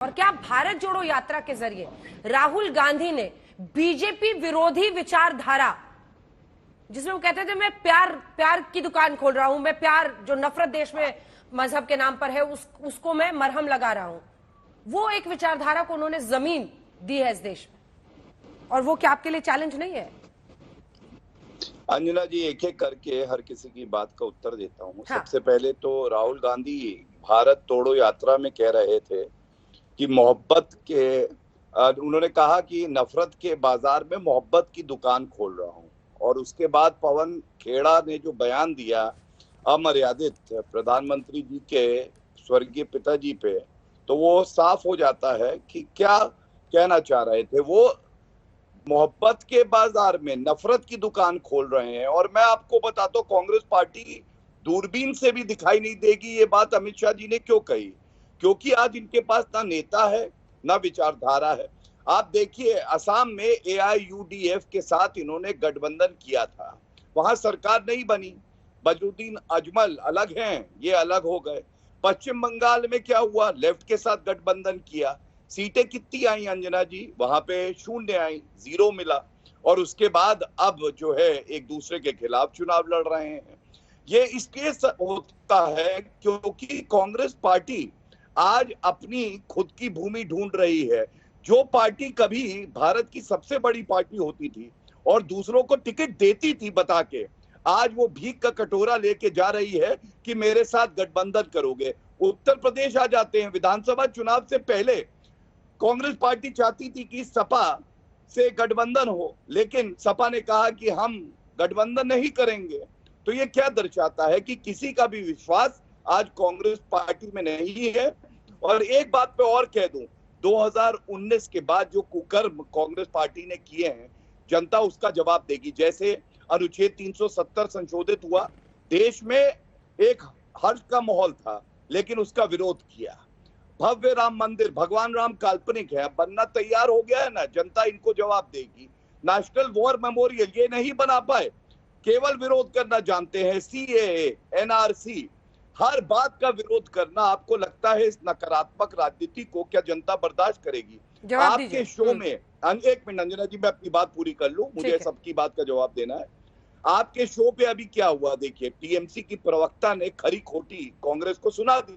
और क्या भारत जोड़ो यात्रा के जरिए राहुल गांधी ने बीजेपी विरोधी विचारधारा, जिसमें वो कहते थे मैं प्यार की दुकान खोल रहा हूं, मैं प्यार जो नफरत देश में मजहब के नाम पर है उसको मैं मरहम लगा रहा हूं, वो एक विचारधारा को उन्होंने जमीन दी है इस देश में। और वो क्या आपके लिए चैलेंज नहीं है? अंजना जी, एक एक करके हर किसी की बात का उत्तर देता हूँ। हाँ। सबसे पहले तो राहुल गांधी भारत तोड़ो यात्रा में कह रहे थे कि मोहब्बत के उन्होंने कहा कि नफरत के बाजार में मोहब्बत की दुकान खोल रहा हूँ। और उसके बाद पवन खेड़ा ने जो बयान दिया अमर्यादित प्रधानमंत्री जी के स्वर्गीय पिताजी पे, तो वो साफ हो जाता है कि क्या कहना चाह रहे थे। वो मोहब्बत के बाजार में नफरत की दुकान खोल रहे हैं। और मैं आपको बताता हूँ, कांग्रेस पार्टी दूरबीन से भी दिखाई नहीं देगी। ये बात अमित शाह जी ने क्यों कही? क्योंकि आज इनके पास ना नेता है ना विचारधारा है। आप देखिए, असम में एआईयूडीएफ के साथ इन्होंने गठबंधन किया था, वहां सरकार नहीं बनी। बदरुद्दीन अजमल अलग हैं, ये अलग हो गए। पश्चिम बंगाल में क्या हुआ? लेफ्ट के साथ गठबंधन किया, सीटें कितनी आई अंजना जी? वहां पे 0 आई, 0 मिला। और उसके बाद अब जो है एक दूसरे के खिलाफ चुनाव लड़ रहे हैं। ये इसलिए होता है क्योंकि कांग्रेस पार्टी आज अपनी खुद की भूमि ढूंढ रही है। जो पार्टी कभी भारत की सबसे बड़ी पार्टी होती थी और दूसरों को टिकट देती थी बता के, आज वो भीख का कटोरा लेके जा रही है कि मेरे साथ गठबंधन करोगे। उत्तर प्रदेश आ जाते हैं, विधानसभा चुनाव से पहले कांग्रेस पार्टी चाहती थी कि सपा से गठबंधन हो, लेकिन सपा ने कहा कि हम गठबंधन नहीं करेंगे। तो ये क्या दर्शाता है कि किसी का भी विश्वास आज कांग्रेस पार्टी में नहीं है। और एक बात पे और कह दूं, 2019 के बाद जो कुकर्म कांग्रेस पार्टी ने किए हैं, जनता उसका जवाब देगी। जैसे अनुच्छेद 370 संशोधित हुआ, देश में एक हर्ष का माहौल था, लेकिन उसका विरोध किया। भव्य राम मंदिर, भगवान राम काल्पनिक है, बनना तैयार हो गया है ना, जनता इनको जवाब देगी। नेशनल वॉर मेमोरियल ये नहीं बना पाए, केवल विरोध करना जानते हैं। सीएए, एनआरसी, हर बात का विरोध करना। आपको लगता है इस नकारात्मक राजनीति को क्या जनता बर्दाश्त करेगी? आपके शो में, एक मिनट अंजना जी, मैं अपनी बात पूरी कर लूं, मुझे सबकी बात का जवाब देना है। आपके शो पे अभी क्या हुआ देखिए, टीएमसी की प्रवक्ता ने खरी खोटी कांग्रेस को सुना दी।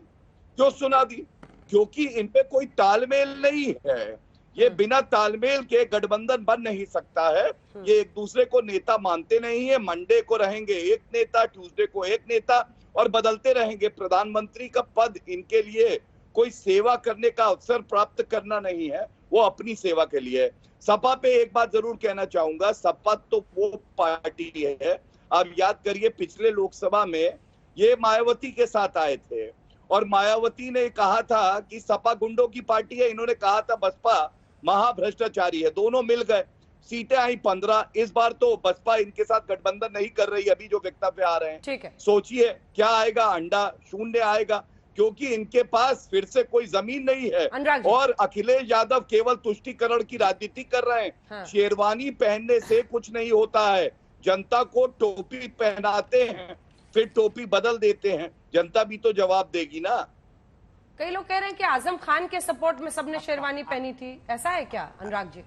क्यों सुना दी? क्योंकि इनपे कोई तालमेल नहीं है। ये बिना तालमेल के गठबंधन बन नहीं सकता है। ये एक दूसरे को नेता मानते नहीं है। मंडे को रहेंगे एक नेता, ट्यूसडे को एक नेता, और बदलते रहेंगे। प्रधानमंत्री का पद इनके लिए कोई सेवा करने का अवसर प्राप्त करना नहीं है, वो अपनी सेवा के लिए। सपा पे एक बात जरूर कहना चाहूंगा, सपा तो वो पार्टी है, आप याद करिए पिछले लोकसभा में ये मायावती के साथ आए थे और मायावती ने कहा था कि सपा गुंडों की पार्टी है, इन्होंने कहा था बसपा महाभ्रष्टाचारी है। दोनों मिल गए, सीटें आई 15। इस बार तो बसपा इनके साथ गठबंधन नहीं कर रही, अभी जो वक्तव्य आ रहे हैं। ठीक है, सोचिए क्या आएगा, अंडा 0 आएगा, क्योंकि इनके पास फिर से कोई जमीन नहीं है। और अखिलेश यादव केवल तुष्टीकरण की राजनीति कर रहे हैं। हाँ। शेरवानी पहनने से कुछ नहीं होता है। जनता को टोपी पहनाते हैं, फिर टोपी बदल देते हैं। जनता भी तो जवाब देगी ना। कई लोग कह रहे हैं कि आजम खान के सपोर्ट में सबने शेरवानी पहनी थी, ऐसा है क्या अनुराग जी?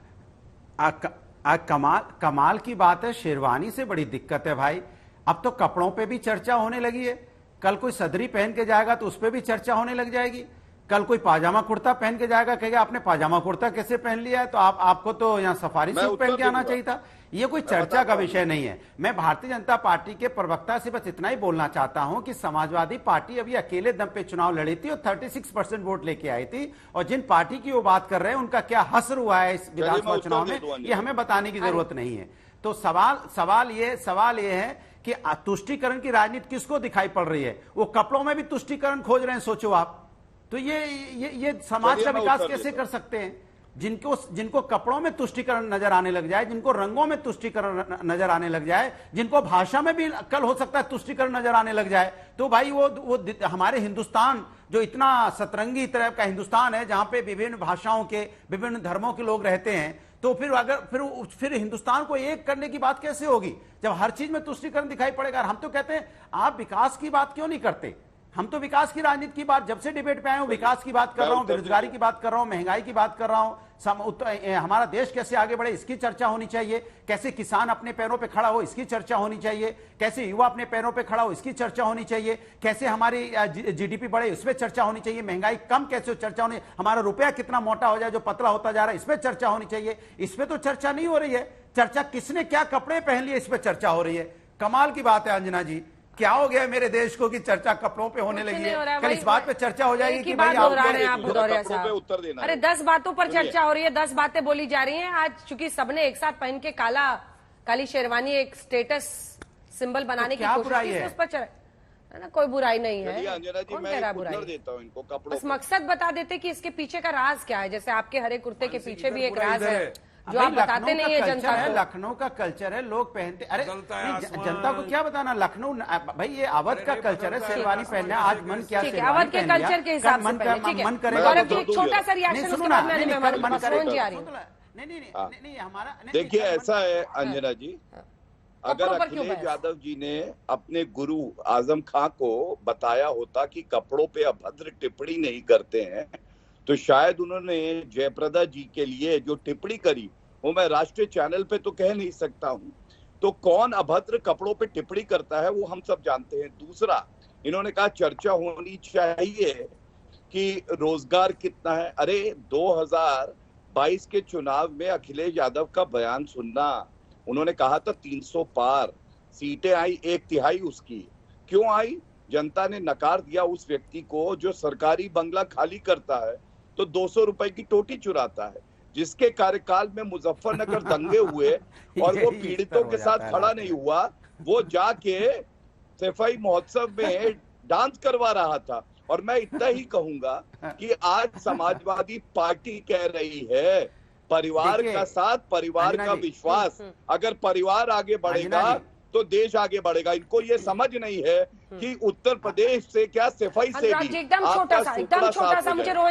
कमाल की बात है, शेरवानी से बड़ी दिक्कत है भाई। अब तो कपड़ों पे भी चर्चा होने लगी है। कल कोई सदरी पहन के जाएगा तो उस पे भी चर्चा होने लग जाएगी। कल कोई पाजामा कुर्ता पहन के जाएगा, कहेगा आपने पाजामा कुर्ता कैसे पहन लिया है, तो आपको तो यहाँ सफारी सूट पहन के आना चाहिए था। ये कोई चर्चा का विषय नहीं है। मैं भारतीय जनता पार्टी के प्रवक्ता से बस इतना ही बोलना चाहता हूं कि समाजवादी पार्टी अभी अकेले दम पे चुनाव लड़ी थी और 36% वोट लेके आई थी। और जिन पार्टी की वो बात कर रहे हैं उनका क्या हसर हुआ है इस विधानसभा चुनाव में, ये हमें बताने की जरूरत नहीं है। तो सवाल ये है कि तुष्टीकरण की राजनीति किसको दिखाई पड़ रही है? वो कपड़ों में भी तुष्टीकरण खोज रहे हैं, सोचो आप। तो ये समाज का विकास कैसे कर सकते हैं? जिनको कपड़ों में तुष्टीकरण नजर आने लग जाए, जिनको रंगों में तुष्टीकरण नजर आने लग जाए, जिनको भाषा में भी कल हो सकता है तुष्टीकरण नजर आने लग जाए, तो भाई वो हमारे हिंदुस्तान जो इतना सतरंगी तरह का हिंदुस्तान है, जहां पे विभिन्न भाषाओं के, विभिन्न धर्मों के लोग रहते हैं, तो फिर हिंदुस्तान को एक करने की बात कैसे होगी जब हर चीज में तुष्टीकरण दिखाई पड़ेगा? हम तो कहते हैं आप विकास की बात क्यों नहीं करते? हम तो विकास की राजनीति की बात, जब से डिबेट पे आए हूं विकास की बात कर रहा हूं, बेरोजगारी की बात कर रहा हूं, महंगाई की बात कर रहा हूं, हमारा देश कैसे आगे बढ़े इसकी चर्चा होनी चाहिए, कैसे किसान अपने पैरों पे खड़ा हो इसकी चर्चा होनी चाहिए, कैसे युवा अपने पैरों पे खड़ा हो इसकी चर्चा होनी चाहिए, कैसे हमारी जीडीपी बढ़े इस पे चर्चा होनी चाहिए, महंगाई कम कैसे चर्चा होनी, हमारा रुपया कितना मोटा हो जाए जो पतला होता जा रहा है इस पे चर्चा होनी चाहिए। इस पे तो चर्चा नहीं हो रही है। चर्चा किसने क्या कपड़े पहन लिए इस पे चर्चा हो रही है। कमाल की बात है अंजना जी, क्या हो गया मेरे देश को कि चर्चा कपड़ों पे होने लगी है। कल इस बात पे चर्चा हो जाएगी कि भाई आप भदौरिया साहब उत्तर देना। अरे 10 बातों पर चर्चा हो रही है, 10 बातें बोली जा रही हैं। आज चूंकि सबने एक साथ पहन के काली शेरवानी एक स्टेटस सिंबल बनाने की कोशिश की, उस पर ना कोई बुराई नहीं है। अंजना जी मैं उत्तर देता हूं इनको कपड़ों, बस मकसद बता देते कि इसके पीछे का राज क्या है। जैसे आपके हरे कुर्ते के पीछे भी एक राज है जो आप बताते नहीं है जनता को। लखनऊ का कल्चर है, लोग पहनते, अरे जनता को क्या बताना। लखनऊ भाई ये अवध का कल्चर है, शेरवानी पहनना। आज मन क्या अवध के कल्चर के हिसाब से मन करेगा। छोटा सा रिएक्शन उसके बाद नहीं हमारा देखिए ऐसा है अंजना जी, अगर अखिलेश यादव जी ने अपने गुरु आजम खां को बताया होता कि कपड़ों पे अभद्र टिप्पणी नहीं करते हैं, तो शायद उन्होंने जयप्रदा जी के लिए जो टिप्पणी करी वो मैं राष्ट्रीय चैनल पे तो कह नहीं सकता हूं। तो कौन अभद्र कपड़ों पे टिप्पणी करता है वो हम सब जानते हैं। दूसरा, इन्होंने कहा चर्चा होनी चाहिए कि रोजगार कितना है। अरे 2022 के चुनाव में अखिलेश यादव का बयान सुनना, उन्होंने कहा था 300 पार सीटें आई, 1/3 उसकी। क्यों आई? जनता ने नकार दिया उस व्यक्ति को जो सरकारी बंगला खाली करता है तो 200 रुपए की टोटी चुराता है, जिसके कार्यकाल में मुजफ्फरनगर दंगे हुए और वो पीड़ितों के साथ खड़ा नहीं हुआ, वो जाके सफाई महोत्सव में डांस करवा रहा था। और मैं इतना ही कहूंगा कि आज समाजवादी पार्टी कह रही है परिवार का साथ, परिवार का विश्वास, अगर परिवार आगे बढ़ेगा तो देश आगे बढ़ेगा। इनको ये समझ नहीं है कि उत्तर प्रदेश से क्या सफाई से भी एकदम छोटा सा मुझे रोहन